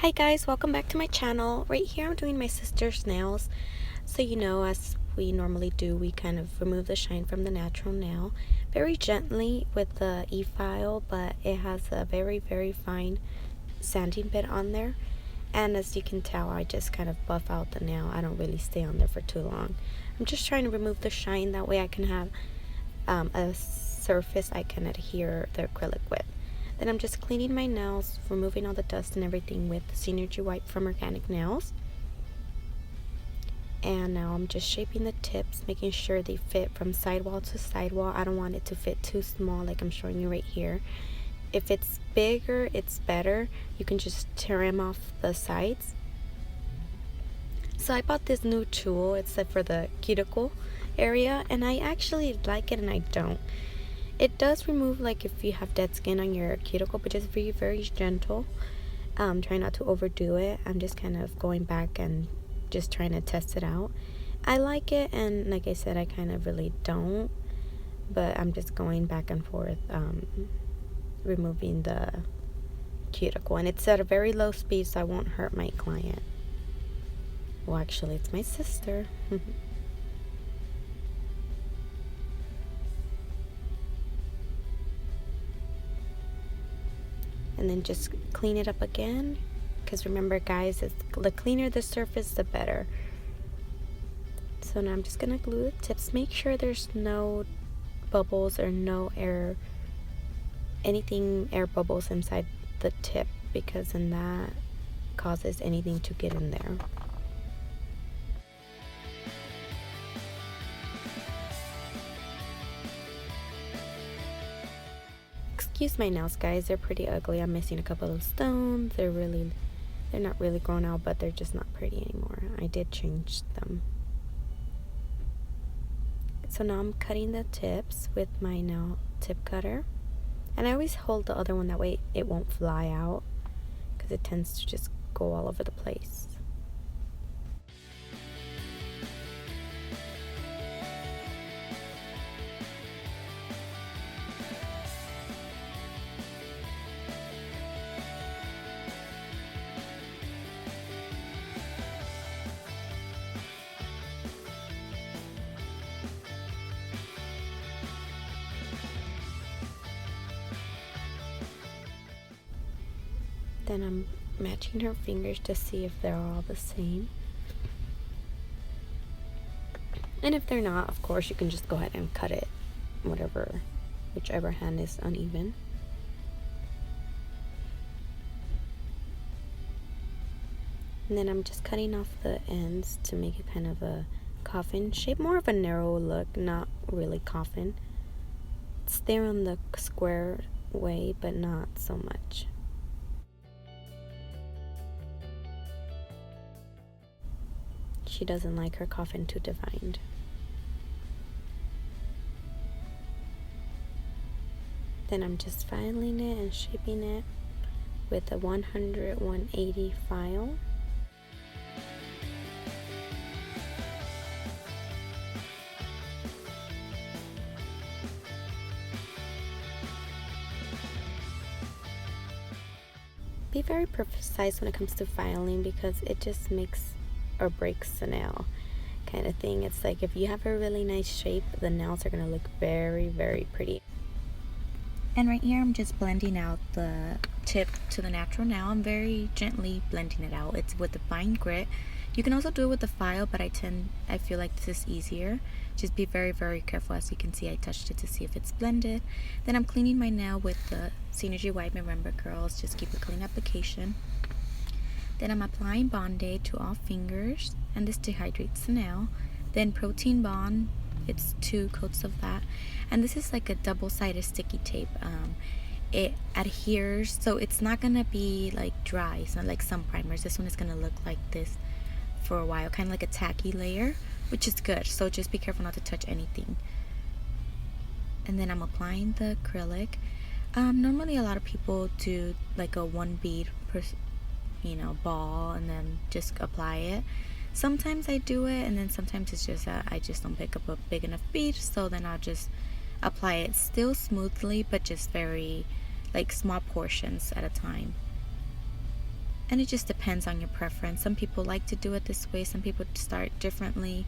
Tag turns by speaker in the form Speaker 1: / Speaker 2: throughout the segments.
Speaker 1: Hi guys, welcome back to my channel. Right here I'm doing my sister's nails. So as we normally do, we kind of remove the shine from the natural nail very gently with the e-file, but it has a very fine sanding bit on there. And as you can tell, I just kind of buff out the nail. I don't really stay on there for too long. I'm just trying to remove the shine, that way I can have a surface I can adhere the acrylic with. Then I'm just cleaning my nails, removing all the dust and everything with the Synergy wipe from Organic Nails. And now I'm just shaping the tips, making sure they fit from sidewall to sidewall. I don't want it to fit too small like I'm showing you right here. If it's bigger, it's better. You can just trim off the sides. So I bought this new tool. It's for the cuticle area, and I actually like it and I don't. It does remove, like, if you have dead skin on your cuticle, but just very gentle. Try not to overdo it. I'm just kind of going back and just trying to test it out. I like it, and like I said, I kind of really don't, but I'm just going back and forth removing the cuticle, and it's at a very low speed so I won't hurt my client. Well, actually it's my sister. And then just clean it up again, because remember guys, the cleaner the surface, the better. So now I'm just gonna glue the tips. Make sure there's no bubbles or no air bubbles inside the tip, because then that causes anything to get in there. Excuse my nails guys, they're pretty ugly. I'm missing a couple of stones. They're not really grown out, but they're just not pretty anymore. I did change them. So now I'm cutting the tips with my nail tip cutter, and I always hold the other one, that way it won't fly out, because it tends to just go all over the place. Then I'm matching her fingers to see if they're all the same. And if they're not, of course, you can just go ahead and cut it, whichever hand is uneven. And then I'm just cutting off the ends to make it kind of a coffin shape, more of a narrow look, not really coffin. It's there on the square way, but not so much. She doesn't like her coffin too defined. Then I'm just filing it and shaping it with a 100-180 file. Be very precise when it comes to filing, because it just makes or breaks the nail kind of thing. It's like if you have a really nice shape, the nails are going to look very pretty. And right here I'm just blending out the tip to the natural nail. I'm very gently blending it out. It's with the fine grit. You can also do it with the file, but I feel like this is easier. Just be very careful. As you can see, I touched it to see if it's blended. Then I'm cleaning my nail with the Synergy wipe. Remember girls, just keep a clean application. Then I'm applying Bond-Aid to all fingers, and this dehydrates the nail. Then Protein Bond, it's 2 coats of that. And this is like a double-sided sticky tape. It adheres, so it's not gonna be like dry. It's not like some primers. This one is gonna look like this for a while, kind of like a tacky layer, which is good. So just be careful not to touch anything. And then I'm applying the acrylic. Normally a lot of people do like a 1 bead per ball and then just apply it. Sometimes I do it, and then sometimes it's just I just don't pick up a big enough bead, so then I'll just apply it still smoothly, but just very like small portions at a time. And it just depends on your preference. Some people like to do it this way, some people start differently.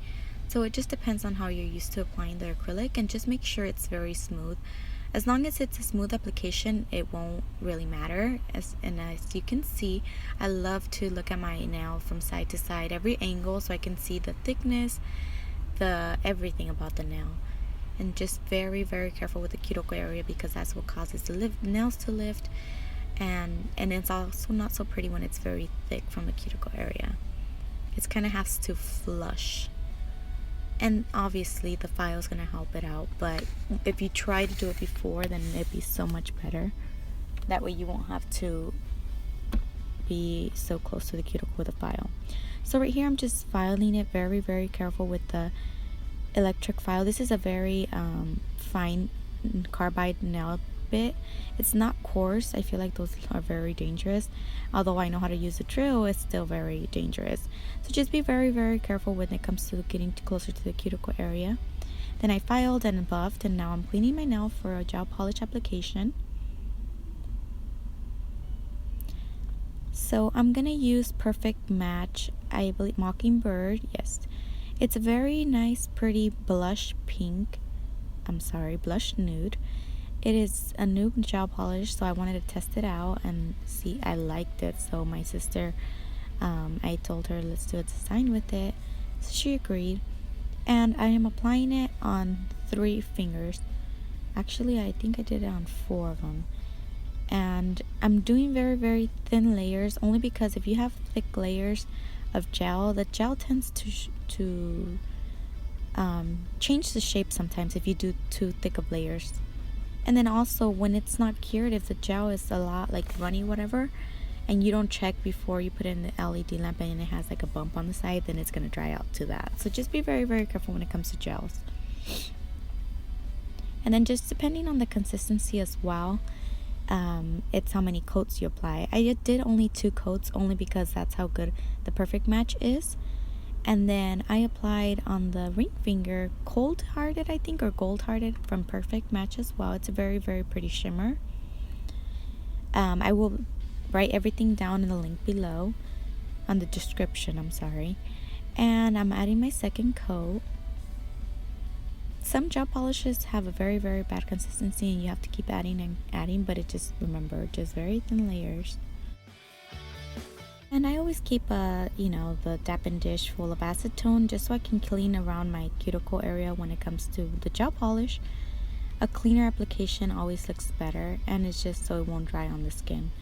Speaker 1: So it just depends on how you're used to applying the acrylic, and just make sure it's very smooth. As long as it's a smooth application, it won't really matter. And as you can see, I love to look at my nail from side to side, every angle, so I can see the thickness, the everything about the nail. And just very, very careful with the cuticle area, because that's what causes the nails to lift. And it's also not so pretty when it's very thick from the cuticle area. It kind of has to flush. And obviously the file is going to help it out, but if you try to do it before, then it'd be so much better. That way you won't have to be so close to the cuticle with the file. So right here I'm just filing it very, very careful with the electric file. This is a very fine carbide nail bit. It's not coarse. I feel like those are very dangerous. Although I know how to use the drill, it's still very dangerous. So just be very, very careful when it comes to getting closer to the cuticle area. Then I filed and buffed, and now I'm cleaning my nail for a gel polish application. So I'm gonna use Perfect Match, I believe Mockingbird, yes. It's a very nice, pretty blush pink. Blush nude. It is a new gel polish, so I wanted to test it out and see. I liked it, so my sister, I told her let's do a design with it. So she agreed, and I am applying it on 3 fingers. Actually, I think I did it on 4 of them. And I'm doing very, very thin layers, only because if you have thick layers of gel, the gel tends to change the shape sometimes if you do too thick of layers. And then also, when it's not cured, if the gel is a lot like runny, whatever, and you don't check before you put in the LED lamp and it has like a bump on the side, then it's going to dry out to that. So just be very, very careful when it comes to gels. And then just depending on the consistency as well, it's how many coats you apply. I did only 2 coats, only because that's how good the Perfect Match is. And then I applied on the ring finger Cold Hearted, I think, or Gold Hearted from Perfect Match as well. It's a very, very pretty shimmer. I will write everything down in the link below, on the description, I'm sorry. And I'm adding my second coat. Some gel polishes have a very, very bad consistency, and you have to keep adding and adding, but it just, remember, just very thin layers. And I always keep the dappen dish full of acetone, just so I can clean around my cuticle area when it comes to the gel polish. A cleaner application always looks better, and it's just so it won't dry on the skin,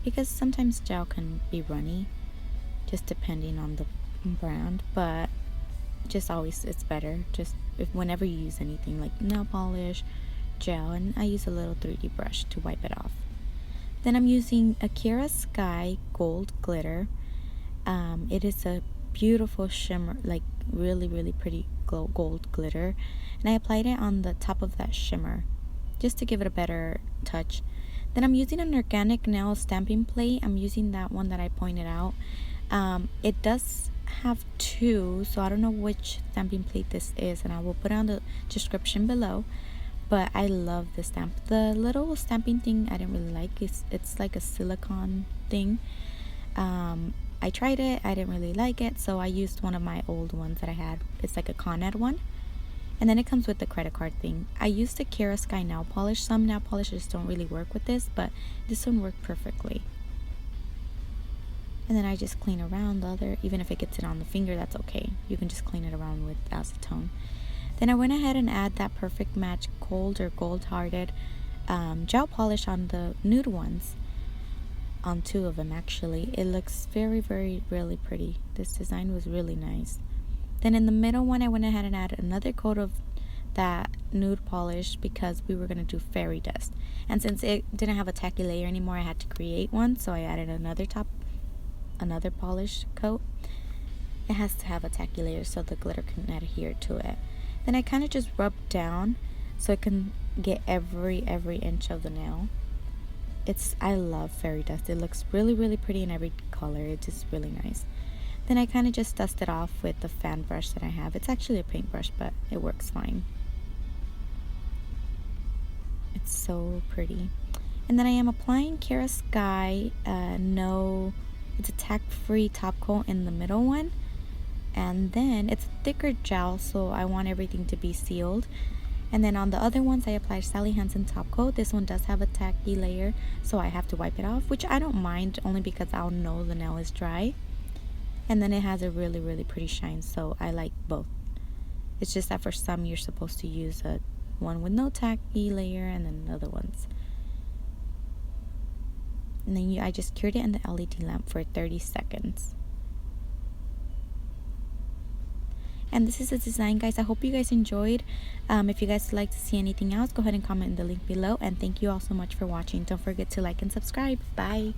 Speaker 1: because sometimes gel can be runny, just depending on the brand, but just always it's better just whenever you use anything like nail polish, gel. And I use a little 3D brush to wipe it off. Then I'm using a Kiera Sky Gold Glitter. It is a beautiful shimmer, like really, really pretty gold glitter. And I applied it on the top of that shimmer, just to give it a better touch. Then I'm using an organic nail stamping plate. I'm using that one that I pointed out. It does have 2, so I don't know which stamping plate this is, and I will put it on the description below. But I love this stamp. The little stamping thing I didn't really like. It's like a silicone thing. I tried it, I didn't really like it, so I used one of my old ones that I had. It's like a Con Ed one. And then it comes with the credit card thing. I used the Kiera Sky nail polish. Some nail polishes don't really work with this, but this one worked perfectly. And then I just clean around the other, even if it gets it on the finger, that's okay. You can just clean it around with acetone. Then I went ahead and add that Perfect Match Gold or Gold Hearted gel polish on the nude ones. On 2 of them, actually. It looks very, very, really pretty. This design was really nice. Then in the middle one, I went ahead and added another coat of that nude polish, because we were going to do fairy dust. And since it didn't have a tacky layer anymore, I had to create one. So I added another polish coat. It has to have a tacky layer so the glitter can adhere to it. Then I kind of just rub down so it can get every inch of the nail. I love fairy dust. It looks really, really pretty in every color. It's just really nice. Then I kind of just dust it off with the fan brush that I have. It's actually a paintbrush, but it works fine. It's so pretty. And then I am applying Kiera Sky No It's a tack-free top coat in the middle one. And then it's thicker gel, so I want everything to be sealed. And then on the other ones, I applied Sally Hansen top coat. This one does have a tacky layer, so I have to wipe it off, which I don't mind, only because I'll know the nail is dry. And then it has a really, really pretty shine, so I like both. It's just that for some, you're supposed to use a one with no tacky layer and then other ones. And then I just cured it in the LED lamp for 30 seconds. And this is the design, guys. I hope you guys enjoyed. If you guys would like to see anything else, go ahead and comment in the link below. And thank you all so much for watching. Don't forget to like and subscribe. Bye.